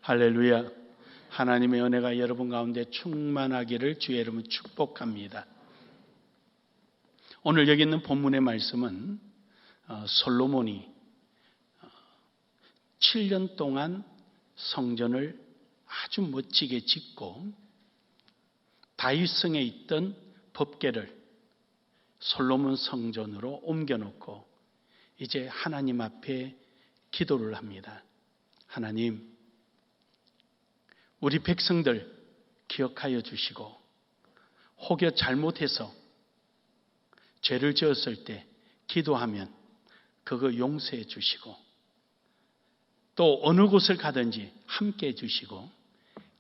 할렐루야. 하나님의 은혜가 여러분 가운데 충만하기를 주의 이름으로 축복합니다. 오늘 여기 있는 본문의 말씀은 솔로몬이 7년 동안 성전을 아주 멋지게 짓고 다윗성에 있던 법궤를 솔로몬 성전으로 옮겨놓고 이제 하나님 앞에 기도를 합니다. 하나님, 우리 백성들 기억하여 주시고 혹여 잘못해서 죄를 지었을 때 기도하면 그거 용서해 주시고 또 어느 곳을 가든지 함께 해 주시고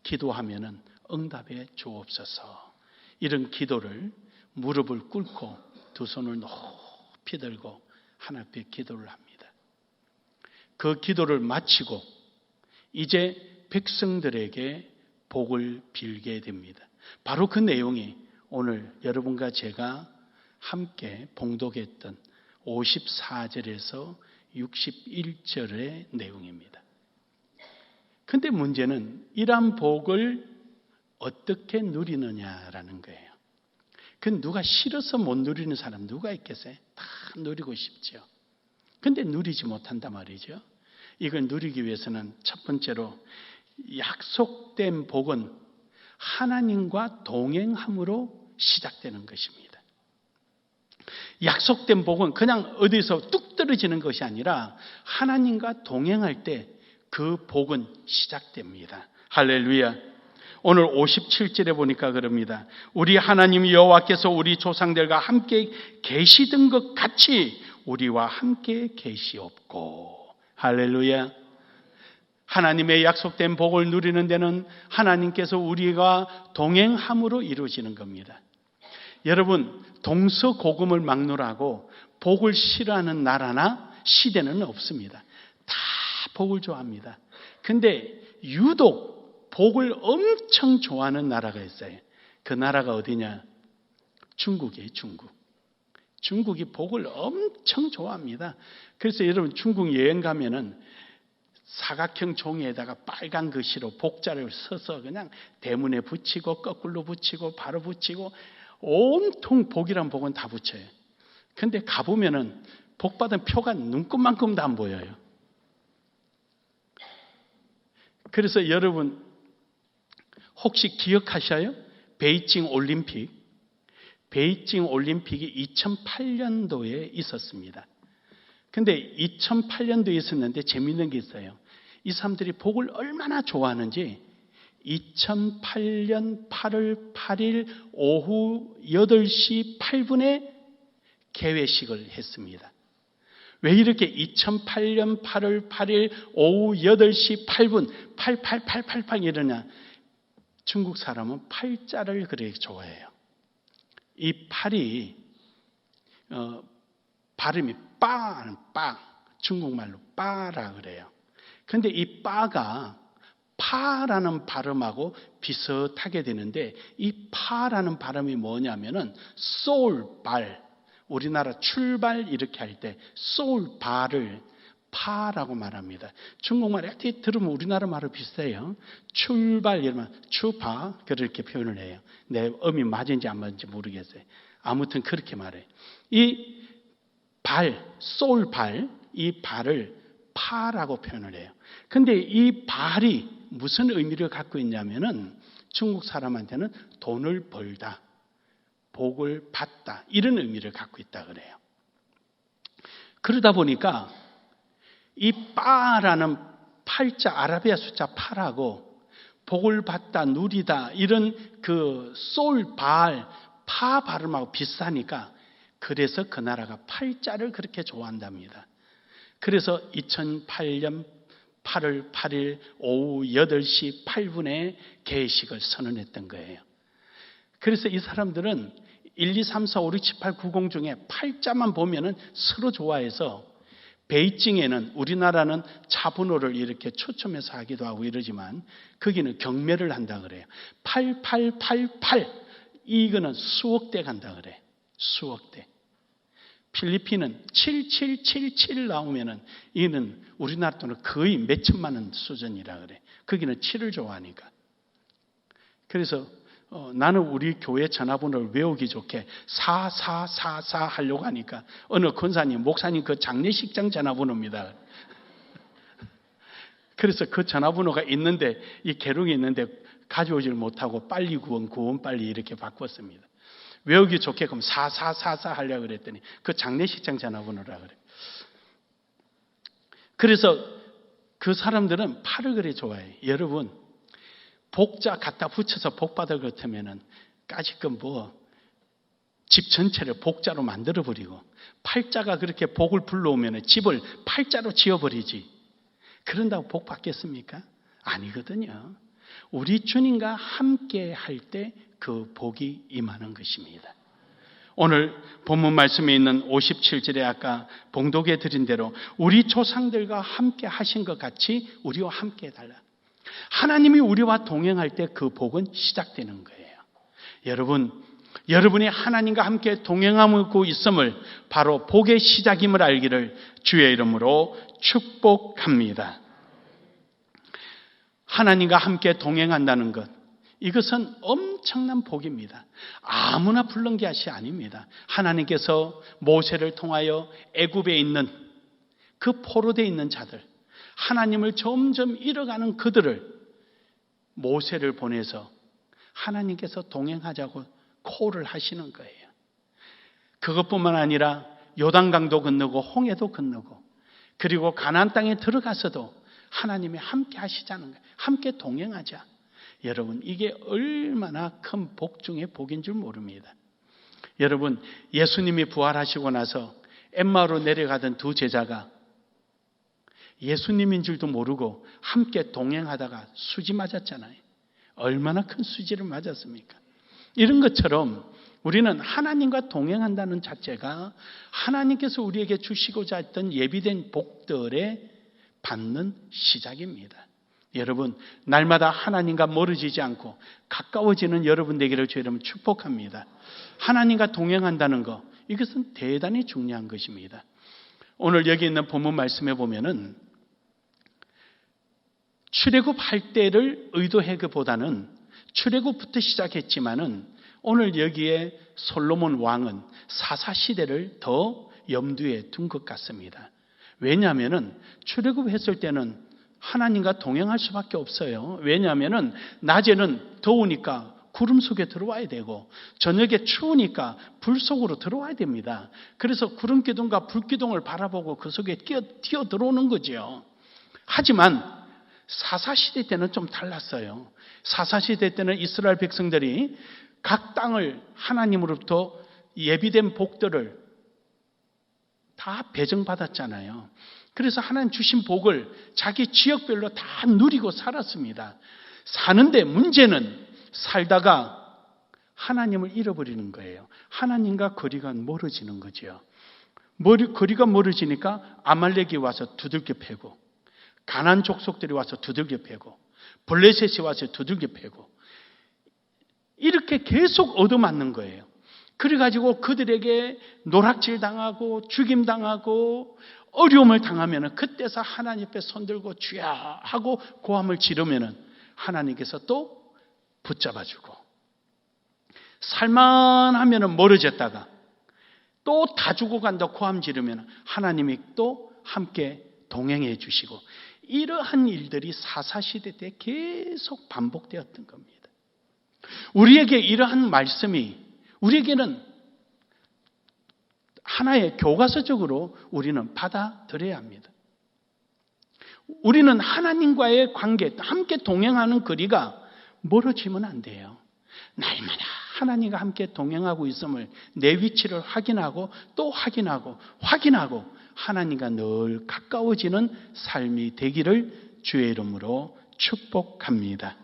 기도하면은 응답해 주옵소서. 이런 기도를 무릎을 꿇고 두 손을 높이 들고 하나님 앞에 기도를 합니다. 그 기도를 마치고 이제 백성들에게 복을 빌게 됩니다. 바로 그 내용이 오늘 여러분과 제가 함께 봉독했던 54절에서 61절의 내용입니다. 그런데 문제는 이러한 복을 어떻게 누리느냐라는 거예요. 그 누가 싫어서 못 누리는 사람 누가 있겠어요? 다 누리고 싶죠. 그런데 누리지 못한단 말이죠. 이걸 누리기 위해서는 첫 번째로 약속된 복은 하나님과 동행함으로 시작되는 것입니다. 약속된 복은 그냥 어디서 뚝 떨어지는 것이 아니라 하나님과 동행할 때 그 복은 시작됩니다. 할렐루야. 오늘 57절에 보니까 그럽니다. 우리 하나님 여호와께서 우리 조상들과 함께 계시던 것 같이 우리와 함께 계시옵고. 할렐루야. 하나님의 약속된 복을 누리는 데는 하나님께서 우리가 동행함으로 이루어지는 겁니다. 여러분, 동서고금을 막론하고 복을 싫어하는 나라나 시대는 없습니다. 다 복을 좋아합니다. 근데 유독 복을 엄청 좋아하는 나라가 있어요. 그 나라가 어디냐? 중국이에요. 중국이 복을 엄청 좋아합니다. 그래서 여러분 중국 여행 가면은 사각형 종이에다가 빨간 글씨로 복자를 써서 그냥 대문에 붙이고 거꾸로 붙이고 바로 붙이고 온통 복이란 복은 다 붙여요. 근데 가보면은 복받은 표가 눈곱만큼도 안 보여요. 그래서 여러분 혹시 기억하셔요? 베이징 올림픽이 2008년도에 있었습니다. 근데 2008년도에 있었는데 재미있는 게 있어요. 이 사람들이 복을 얼마나 좋아하는지 2008년 8월 8일 오후 8시 8분에 개회식을 했습니다. 왜 이렇게 2008년 8월 8일 오후 8시 8분 88888 이러냐? 중국 사람은 팔자를 그렇게 좋아해요. 이 팔이 발음이 빠, 중국말로 빠라 그래요. 근데 이 빠가 파라는 발음하고 비슷하게 되는데 이 파라는 발음이 뭐냐면은 소울발, 우리나라 출발 이렇게 할 때 소울발을 파라고 말합니다. 중국말에 어떻게 들으면 우리나라 말로 비슷해요. 출발 이러면 추파 그렇게 표현을 해요. 내 음이 맞은지 안 맞은지 모르겠어요. 아무튼 그렇게 말해요. 이 발, 소울발, 이 발을 파라고 표현을 해요. 근데 이 발이 무슨 의미를 갖고 있냐면은 중국 사람한테는 돈을 벌다, 복을 받다 이런 의미를 갖고 있다 그래요. 그러다 보니까 이 빠라는 팔자 아라비아 숫자 8하고 복을 받다, 누리다 이런 그 소울발, 파 발음하고 비슷하니까 그래서 그 나라가 팔자를 그렇게 좋아한답니다. 그래서 2008년 8월 8일 오후 8시 8분에 개회식을 선언했던 거예요. 그래서 이 사람들은 1, 2, 3, 4, 5, 6, 7, 8, 9, 0 중에 팔자만 보면은 서로 좋아해서 베이징에는 우리나라는 차번호를 이렇게 초점해서 하기도 하고 이러지만 거기는 경매를 한다 그래요. 8888 이거는 수억대 간다 그래. 수억대. 필리핀은 7777 나오면은 이는 우리나라 돈은 거의 몇 천만 원 수준이라 그래. 거기는 7을 좋아하니까. 그래서 나는 우리 교회 전화번호를 외우기 좋게 4444 하려고 하니까 어느 권사님, 목사님 그 장례식장 전화번호입니다. 그래서 그 전화번호가 있는데 이 계룡이 있는데 가져오질 못하고 빨리 구원 빨리 이렇게 바꿨습니다. 외우기 좋게 그럼 4444 하려고 그랬더니 그 장례식장 전화번호라 그래. 그래서 그 사람들은 팔을 그래 좋아해. 여러분 복자 갖다 붙여서 복 받을 것 같으면은 까짓건 집 전체를 복자로 만들어 버리고 팔자가 그렇게 복을 불러오면은 집을 팔자로 지어버리지. 그런다고 복 받겠습니까? 아니거든요. 우리 주님과 함께 할 때 그 복이 임하는 것입니다. 오늘 본문 말씀에 있는 57절에 아까 봉독해 드린 대로 우리 조상들과 함께 하신 것 같이 우리와 함께 해달라. 하나님이 우리와 동행할 때 그 복은 시작되는 거예요. 여러분이 하나님과 함께 동행하고 있음을 바로 복의 시작임을 알기를 주의 이름으로 축복합니다. 하나님과 함께 동행한다는 것, 이것은 엄청난 복입니다. 아무나 부른 것이 아닙니다. 하나님께서 모세를 통하여 애굽에 있는 그 포로되어 있는 자들, 하나님을 점점 잃어가는 그들을 모세를 보내서 하나님께서 동행하자고 콜을 하시는 거예요. 그것뿐만 아니라 요단강도 건너고 홍해도 건너고 그리고 가나안 땅에 들어가서도 하나님이 함께 하시자는 거예요. 함께 동행하자. 여러분 이게 얼마나 큰 복 중의 복인 줄 모릅니다. 여러분 예수님이 부활하시고 나서 엠마오로 내려가던 두 제자가 예수님인 줄도 모르고 함께 동행하다가 수지 맞았잖아요. 얼마나 큰 수지를 맞았습니까? 이런 것처럼 우리는 하나님과 동행한다는 자체가 하나님께서 우리에게 주시고자 했던 예비된 복들의 받는 시작입니다. 여러분 날마다 하나님과 멀어지지 않고 가까워지는 여러분 되기를 주의 이름으로 축복합니다. 하나님과 동행한다는 것, 이것은 대단히 중요한 것입니다. 오늘 여기 있는 본문 말씀에 보면은 출애굽할 때를 의도하기보다는 출애굽부터 시작했지만은 오늘 여기에 솔로몬 왕은 사사시대를 더 염두에 둔 것 같습니다. 왜냐하면은 출애굽했을 때는 하나님과 동행할 수밖에 없어요. 왜냐하면은 낮에는 더우니까 구름 속에 들어와야 되고 저녁에 추우니까 불 속으로 들어와야 됩니다. 그래서 구름 기둥과 불 기둥을 바라보고 그 속에 뛰어 들어오는 거죠. 하지만 사사시대 때는 좀 달랐어요. 사사시대 때는 이스라엘 백성들이 각 땅을 하나님으로부터 예비된 복들을 다 배정받았잖아요. 그래서 하나님 주신 복을 자기 지역별로 다 누리고 살았습니다. 사는데 문제는 살다가 하나님을 잃어버리는 거예요. 하나님과 거리가 멀어지는 거죠. 거리가 멀어지니까 아말렉이 와서 두들겨 패고 가나안 족속들이 와서 두들겨 패고 블레셋이 와서 두들겨 패고 이렇게 계속 얻어맞는 거예요. 그래가지고 그들에게 노략질 당하고 죽임 당하고 어려움을 당하면 그때서 하나님 앞에 손들고 주야 하고 고함을 지르면 하나님께서 또 붙잡아주고 살만하면 멀어졌다가 또 다 죽어 간다 고함 지르면 하나님이 또 함께 동행해 주시고 이러한 일들이 사사시대 때 계속 반복되었던 겁니다. 우리에게 이러한 말씀이 우리에게는 하나의 교과서적으로 우리는 받아들여야 합니다. 우리는 하나님과의 관계, 함께 동행하는 거리가 멀어지면 안 돼요. 날마다 하나님과 함께 동행하고 있음을 내 위치를 확인하고 또 확인하고 하나님과 늘 가까워지는 삶이 되기를 주의 이름으로 축복합니다.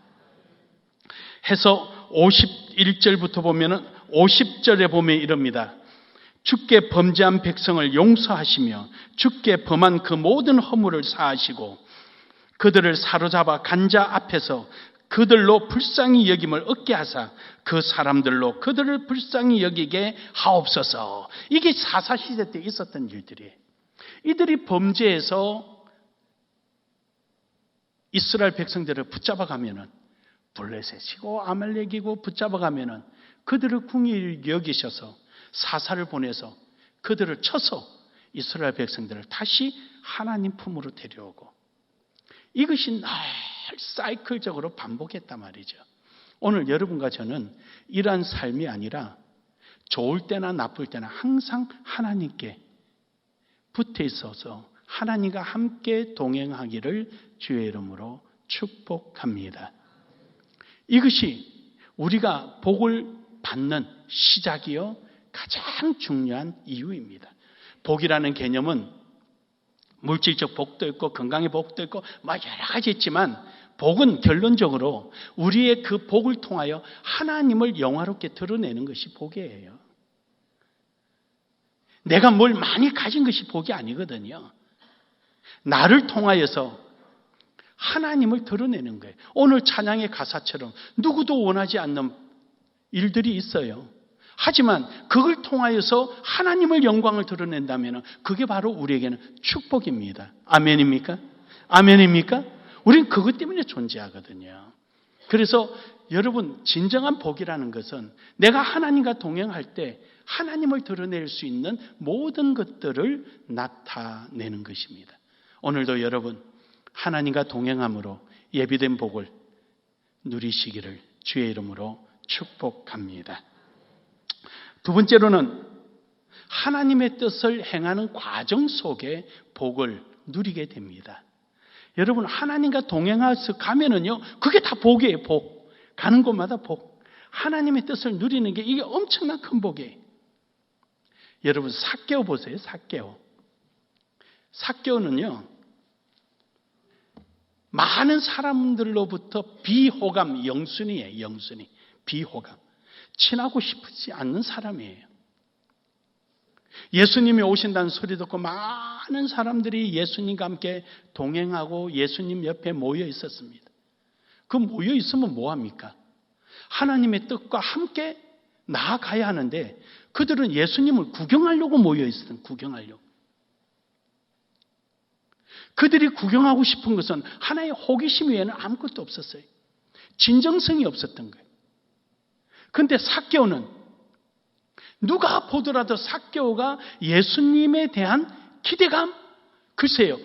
해서 51절부터 보면은 50절에 보면 이럽니다. 주께 범죄한 백성을 용서하시며 주께 범한 그 모든 허물을 사하시고 그들을 사로잡아 간자 앞에서 그들로 불쌍히 여김을 얻게 하사 그 사람들로 그들을 불쌍히 여기게 하옵소서. 이게 사사시대 때 있었던 일들이에요. 이들이 범죄해서 이스라엘 백성들을 붙잡아가면은 블레셋이고 아말렉이고 붙잡아가면은 그들을 궁히 여기셔서 사사를 보내서 그들을 쳐서 이스라엘 백성들을 다시 하나님 품으로 데려오고, 이것이 늘 사이클적으로 반복했단 말이죠. 오늘 여러분과 저는 이러한 삶이 아니라 좋을 때나 나쁠 때나 항상 하나님께 붙어 있어서 하나님과 함께 동행하기를 주의 이름으로 축복합니다. 이것이 우리가 복을 받는 시작이요 가장 중요한 이유입니다. 복이라는 개념은 물질적 복도 있고 건강의 복도 있고 여러 가지 있지만, 복은 결론적으로 우리의 그 복을 통하여 하나님을 영화롭게 드러내는 것이 복이에요. 내가 뭘 많이 가진 것이 복이 아니거든요. 나를 통하여서 하나님을 드러내는 거예요. 오늘 찬양의 가사처럼 누구도 원하지 않는 일들이 있어요. 하지만 그걸 통하여서 하나님을 영광을 드러낸다면 그게 바로 우리에게는 축복입니다. 아멘입니까? 아멘입니까? 우린 그것 때문에 존재하거든요. 그래서 여러분, 진정한 복이라는 것은 내가 하나님과 동행할 때 하나님을 드러낼 수 있는 모든 것들을 나타내는 것입니다. 오늘도 여러분, 하나님과 동행함으로 예비된 복을 누리시기를 주의 이름으로 축복합니다. 두 번째로는 하나님의 뜻을 행하는 과정 속에 복을 누리게 됩니다. 여러분, 하나님과 동행해서 가면은요, 그게 다 복이에요. 복. 가는 곳마다 복. 하나님의 뜻을 누리는 게 이게 엄청난 큰 복이에요. 여러분, 삭개오 보세요. 삭개오. 삭개오는요, 많은 사람들로부터 비호감, 영순이에요. 영순이. 비호감. 친하고 싶지 않는 사람이에요. 예수님이 오신다는 소리 듣고 많은 사람들이 예수님과 함께 동행하고 예수님 옆에 모여 있었습니다. 그 모여 있으면 뭐합니까? 하나님의 뜻과 함께 나아가야 하는데 그들은 예수님을 구경하려고 모여 있었던, 구경하려고. 그들이 구경하고 싶은 것은 하나의 호기심 외에는 아무것도 없었어요. 진정성이 없었던 거예요. 그런데 삭개오는 누가 보더라도 삭개오가 예수님에 대한 기대감, 글쎄요,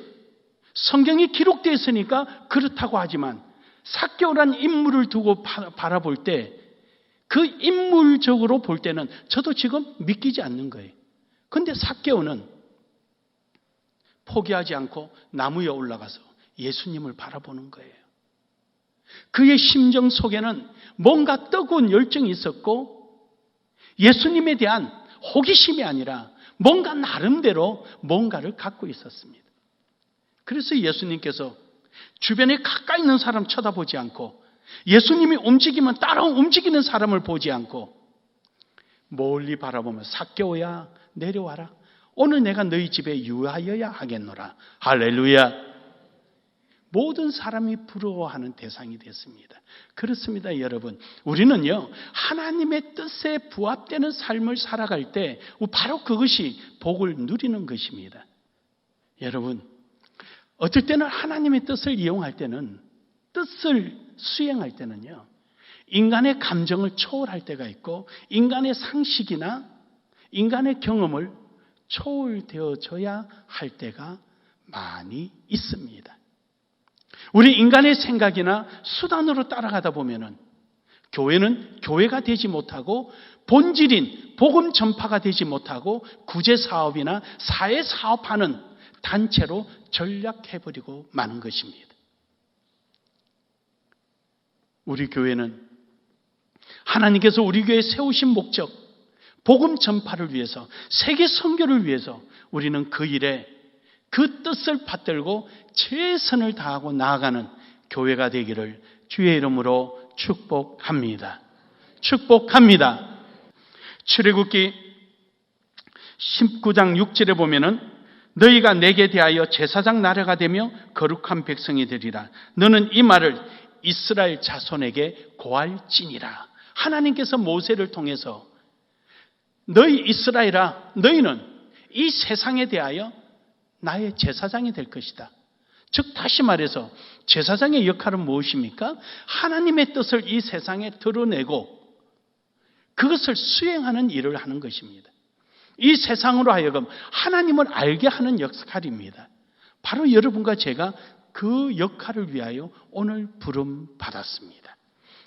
성경이 기록되어 있으니까 그렇다고 하지만 삭개오란 인물을 두고 바라볼 때 그 인물적으로 볼 때는 저도 지금 믿기지 않는 거예요. 그런데 삭개오는 포기하지 않고 나무 위에 올라가서 예수님을 바라보는 거예요. 그의 심정 속에는 뭔가 뜨거운 열정이 있었고 예수님에 대한 호기심이 아니라 뭔가 나름대로 뭔가를 갖고 있었습니다. 그래서 예수님께서 주변에 가까이 있는 사람 쳐다보지 않고 예수님이 움직이면 따라 움직이는 사람을 보지 않고 멀리 바라보며 삭개오야 내려와라. 오늘 내가 너희 집에 유하여야 하겠노라. 할렐루야. 모든 사람이 부러워하는 대상이 됐습니다. 그렇습니다, 여러분. 우리는요, 하나님의 뜻에 부합되는 삶을 살아갈 때 바로 그것이 복을 누리는 것입니다. 여러분, 어떨 때는 하나님의 뜻을 이용할 때는, 뜻을 수행할 때는요, 인간의 감정을 초월할 때가 있고 인간의 상식이나 인간의 경험을 초월되어져야 할 때가 많이 있습니다. 우리 인간의 생각이나 수단으로 따라가다 보면은 교회는 교회가 되지 못하고 본질인 복음 전파가 되지 못하고 구제 사업이나 사회 사업하는 단체로 전락해버리고 마는 것입니다. 우리 교회는 하나님께서 우리 교회에 세우신 목적, 복음 전파를 위해서, 세계 선교를 위해서 우리는 그 일에 그 뜻을 받들고 최선을 다하고 나아가는 교회가 되기를 주의 이름으로 축복합니다. 축복합니다. 출애굽기 19장 6절에 보면은 너희가 내게 대하여 제사장 나라가 되며 거룩한 백성이 되리라. 너는 이 말을 이스라엘 자손에게 고할지니라. 하나님께서 모세를 통해서 너희 이스라엘아, 너희는 이 세상에 대하여 나의 제사장이 될 것이다. 즉 다시 말해서 제사장의 역할은 무엇입니까? 하나님의 뜻을 이 세상에 드러내고 그것을 수행하는 일을 하는 것입니다. 이 세상으로 하여금 하나님을 알게 하는 역할입니다. 바로 여러분과 제가 그 역할을 위하여 오늘 부름 받았습니다.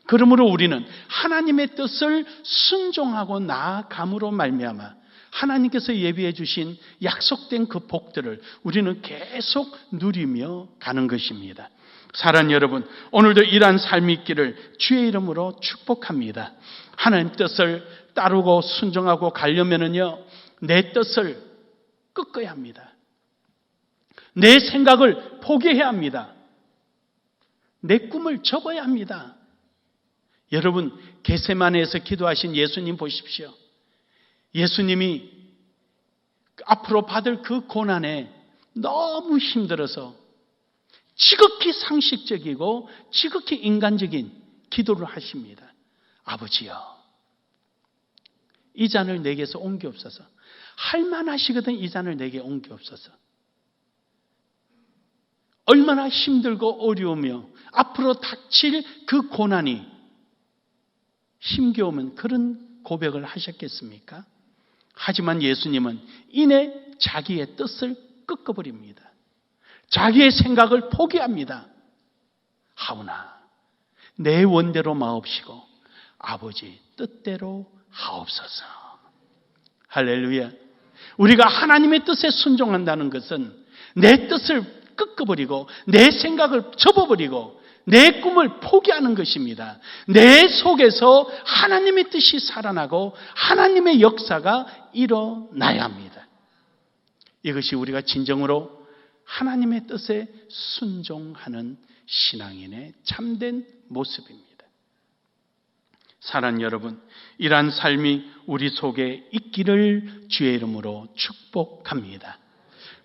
그러므로 우리는 하나님의 뜻을 순종하고 나아감으로 말미암아 하나님께서 예비해 주신 약속된 그 복들을 우리는 계속 누리며 가는 것입니다. 사랑하는 여러분, 오늘도 이러한 삶이 있기를 주의 이름으로 축복합니다. 하나님 뜻을 따르고 순종하고 가려면은요, 내 뜻을 꺾어야 합니다. 내 생각을 포기해야 합니다. 내 꿈을 접어야 합니다. 여러분, 겟세마네에서 기도하신 예수님 보십시오. 예수님이 앞으로 받을 그 고난에 너무 힘들어서 지극히 상식적이고 지극히 인간적인 기도를 하십니다. 아버지여, 이 잔을 내게서 옮기옵소서. 할만하시거든 이 잔을 내게 옮기옵소서. 얼마나 힘들고 어려우며 앞으로 닥칠 그 고난이 힘겨우면 그런 고백을 하셨겠습니까? 하지만 예수님은 이내 자기의 뜻을 꺾어버립니다. 자기의 생각을 포기합니다. 하오나 내 원대로 마옵시고 아버지 뜻대로 하옵소서. 할렐루야. 우리가 하나님의 뜻에 순종한다는 것은 내 뜻을 꺾어버리고 내 생각을 접어버리고 내 꿈을 포기하는 것입니다. 내 속에서 하나님의 뜻이 살아나고 하나님의 역사가 일어나야 합니다. 이것이 우리가 진정으로 하나님의 뜻에 순종하는 신앙인의 참된 모습입니다. 사랑하는 여러분, 이러한 삶이 우리 속에 있기를 주의 이름으로 축복합니다.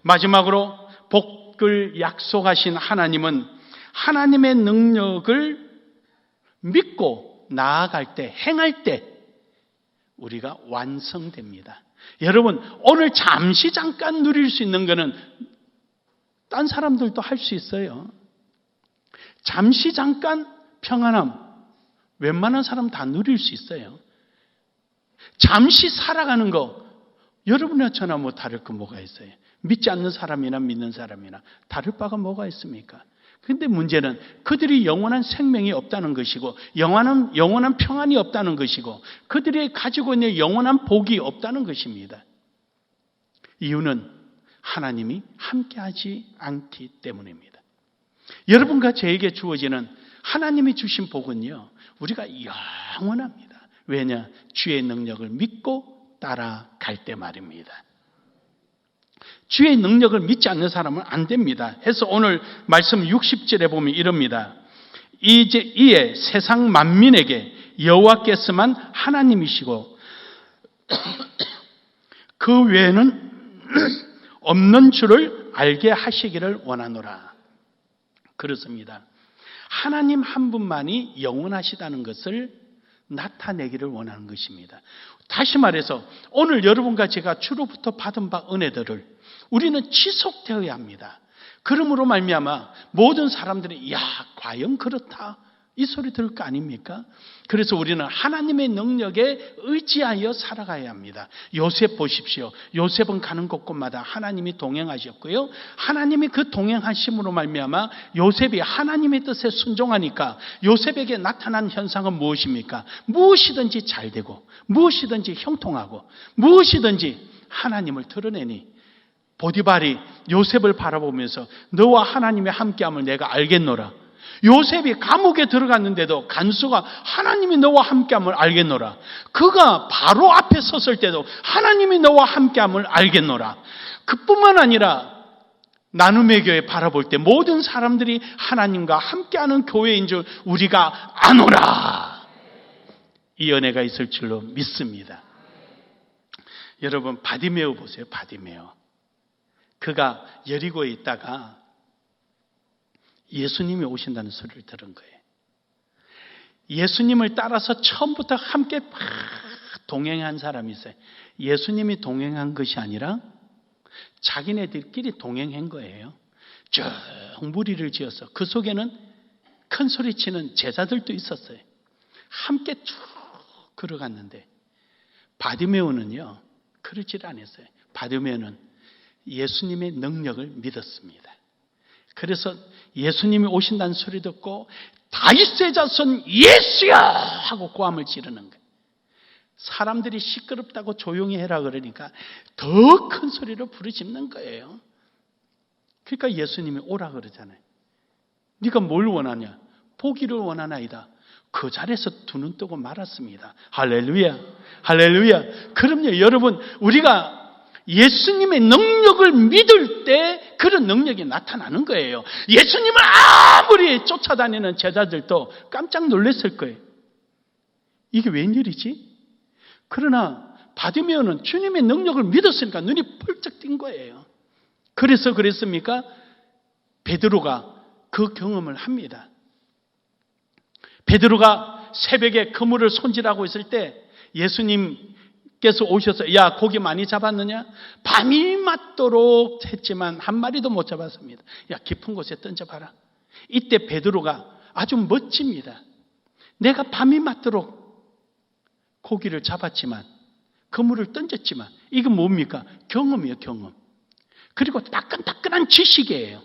마지막으로 복을 약속하신 하나님은 하나님의 능력을 믿고 나아갈 때, 행할 때 우리가 완성됩니다. 여러분, 오늘 잠시 잠깐 누릴 수 있는 것은 딴 사람들도 할 수 있어요. 잠시 잠깐 평안함, 웬만한 사람 다 누릴 수 있어요. 잠시 살아가는 거, 여러분이나 저나 뭐 다를 거 뭐가 있어요? 믿지 않는 사람이나 믿는 사람이나 다를 바가 뭐가 있습니까? 그런데 문제는 그들이 영원한 생명이 없다는 것이고 영원한 평안이 없다는 것이고 그들이 가지고 있는 영원한 복이 없다는 것입니다. 이유는 하나님이 함께하지 않기 때문입니다. 여러분과 저에게 주어지는 하나님이 주신 복은요, 우리가 영원합니다. 왜냐? 주의 능력을 믿고 따라갈 때 말입니다. 주의 능력을 믿지 않는 사람은 안 됩니다. 해서 오늘 말씀 60절에 보면 이럽니다. 이에 세상 만민에게 여호와께서만 하나님이시고 그 외에는 없는 줄을 알게 하시기를 원하노라. 그렇습니다. 하나님 한 분만이 영원하시다는 것을 나타내기를 원하는 것입니다. 다시 말해서 오늘 여러분과 제가 주로부터 받은 바 은혜들을 우리는 지속되어야 합니다. 그러므로 말미암아 모든 사람들이 야, 과연 그렇다 이 소리 들을 거 아닙니까? 그래서 우리는 하나님의 능력에 의지하여 살아가야 합니다. 요셉 보십시오. 요셉은 가는 곳곳마다 하나님이 동행하셨고요. 하나님이 그 동행하심으로 말미암아 요셉이 하나님의 뜻에 순종하니까 요셉에게 나타난 현상은 무엇입니까? 무엇이든지 잘되고 무엇이든지 형통하고 무엇이든지 하나님을 드러내니 보디발이 요셉을 바라보면서 너와 하나님의 함께함을 내가 알겠노라. 요셉이 감옥에 들어갔는데도 간수가 하나님이 너와 함께함을 알겠노라. 그가 바로 앞에 섰을 때도 하나님이 너와 함께함을 알겠노라. 그뿐만 아니라 나눔의 교회 바라볼 때 모든 사람들이 하나님과 함께하는 교회인 줄 우리가 아노라. 이 은혜가 있을 줄로 믿습니다. 여러분, 바디메오 보세요. 바디메오. 그가 여리고에 있다가 예수님이 오신다는 소리를 들은 거예요. 예수님을 따라서 처음부터 함께 막 동행한 사람이 있어요. 예수님이 동행한 것이 아니라 자기네들끼리 동행한 거예요. 쭉 무리를 지어서 그 속에는 큰 소리치는 제자들도 있었어요. 함께 쭉 걸어갔는데 바디메오는요 그러질 않았어요. 바디메오는 예수님의 능력을 믿었습니다. 그래서 예수님이 오신다는 소리 듣고 다윗의 자손 예수야 하고 고함을 지르는 거예요. 사람들이 시끄럽다고 조용히 해라 그러니까 더 큰 소리로 부르짖는 거예요. 그러니까 예수님이 오라 그러잖아요. 네가 뭘 원하냐? 보기를 원하나이다. 그 자리에서 두 눈 뜨고 말았습니다. 할렐루야, 할렐루야. 그럼요, 여러분, 우리가 예수님의 능력을 믿을 때 그런 능력이 나타나는 거예요. 예수님을 아무리 쫓아다니는 제자들도 깜짝 놀랐을 거예요. 이게 웬일이지? 그러나 바디메오는 주님의 능력을 믿었으니까 눈이 펄쩍 띈 거예요. 그래서 그랬습니까? 베드로가 그 경험을 합니다. 베드로가 새벽에 그물을 손질하고 있을 때 예수님께서 오셔서 야 고기 많이 잡았느냐? 밤이 맞도록 했지만 한 마리도 못 잡았습니다. 야 깊은 곳에 던져봐라. 이때 베드로가 아주 멋집니다. 내가 밤이 맞도록 고기를 잡았지만 그물을 던졌지만 이게 뭡니까? 경험이에요, 경험. 그리고 따끈따끈한 지식이에요.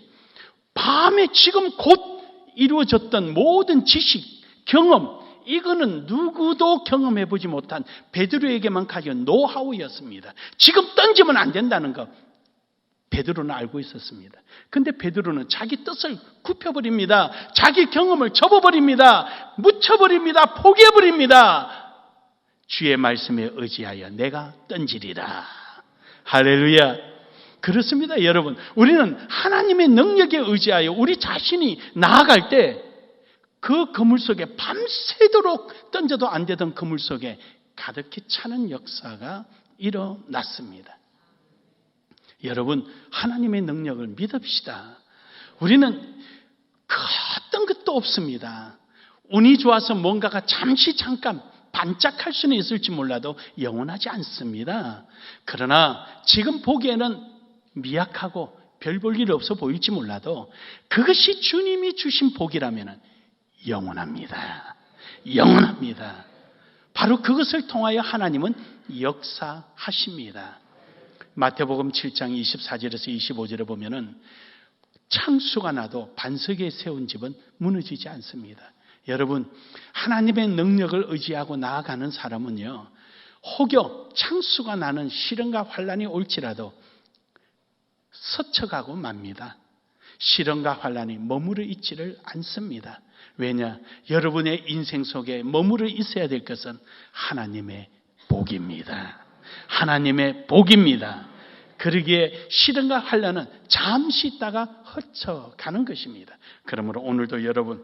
밤에 지금 곧 이루어졌던 모든 지식, 경험, 이거는 누구도 경험해보지 못한 베드로에게만 가진 노하우였습니다. 지금 던지면 안 된다는 거 베드로는 알고 있었습니다. 근데 베드로는 자기 뜻을 굽혀버립니다. 자기 경험을 접어버립니다. 묻혀버립니다. 포기해버립니다. 주의 말씀에 의지하여 내가 던지리라. 할렐루야. 그렇습니다, 여러분. 우리는 하나님의 능력에 의지하여 우리 자신이 나아갈 때 그 그물 속에 밤새도록 던져도 안 되던 그물 속에 가득히 차는 역사가 일어났습니다. 여러분, 하나님의 능력을 믿읍시다. 우리는 그 어떤 것도 없습니다. 운이 좋아서 뭔가가 잠깐 반짝할 수는 있을지 몰라도 영원하지 않습니다. 그러나 지금 보기에는 미약하고 별 볼 일 없어 보일지 몰라도 그것이 주님이 주신 복이라면 영원합니다. 영원합니다. 바로 그것을 통하여 하나님은 역사하십니다. 마태복음 7장 24절에서 25절에 보면은 창수가 나도 반석에 세운 집은 무너지지 않습니다. 여러분, 하나님의 능력을 의지하고 나아가는 사람은요, 혹여 창수가 나는 시련과 환란이 올지라도 스쳐가고 맙니다. 시련과 환란이 머무르 있지를 않습니다. 왜냐? 여러분의 인생 속에 머무르 있어야 될 것은 하나님의 복입니다. 하나님의 복입니다. 그러기에 시련과 환란은 잠시 있다가 헛쳐가는 것입니다. 그러므로 오늘도 여러분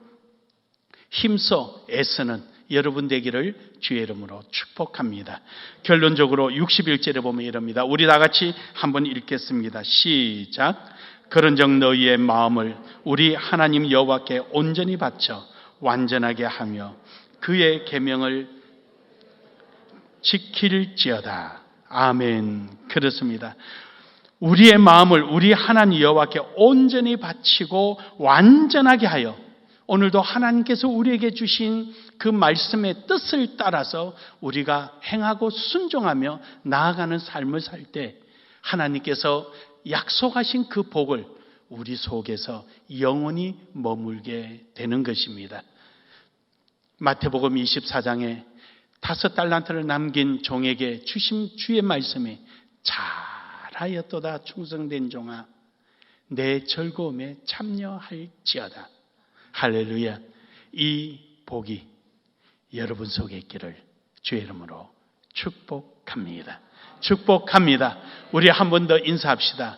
힘써 애쓰는 여러분 되기를 주의 이름으로 축복합니다. 결론적으로 61절에 보면 이럽니다. 우리 다 같이 한번 읽겠습니다. 시작. 그런즉 너희의 마음을 우리 하나님 여호와께 온전히 바쳐 완전하게 하며 그의 계명을 지킬지어다. 아멘. 그렇습니다. 우리의 마음을 우리 하나님 여호와께 온전히 바치고 완전하게 하여 오늘도 하나님께서 우리에게 주신 그 말씀의 뜻을 따라서 우리가 행하고 순종하며 나아가는 삶을 살 때 하나님께서 약속하신 그 복을 우리 속에서 영원히 머물게 되는 것입니다. 마태복음 24장에 5달란트를 남긴 종에게 주신 주의 말씀이 잘하였도다 충성된 종아 내 즐거움에 참여할지어다. 할렐루야. 이 복이 여러분 속에 있기를 주의 이름으로 축복합니다. 축복합니다. 우리 한 번 더 인사합시다.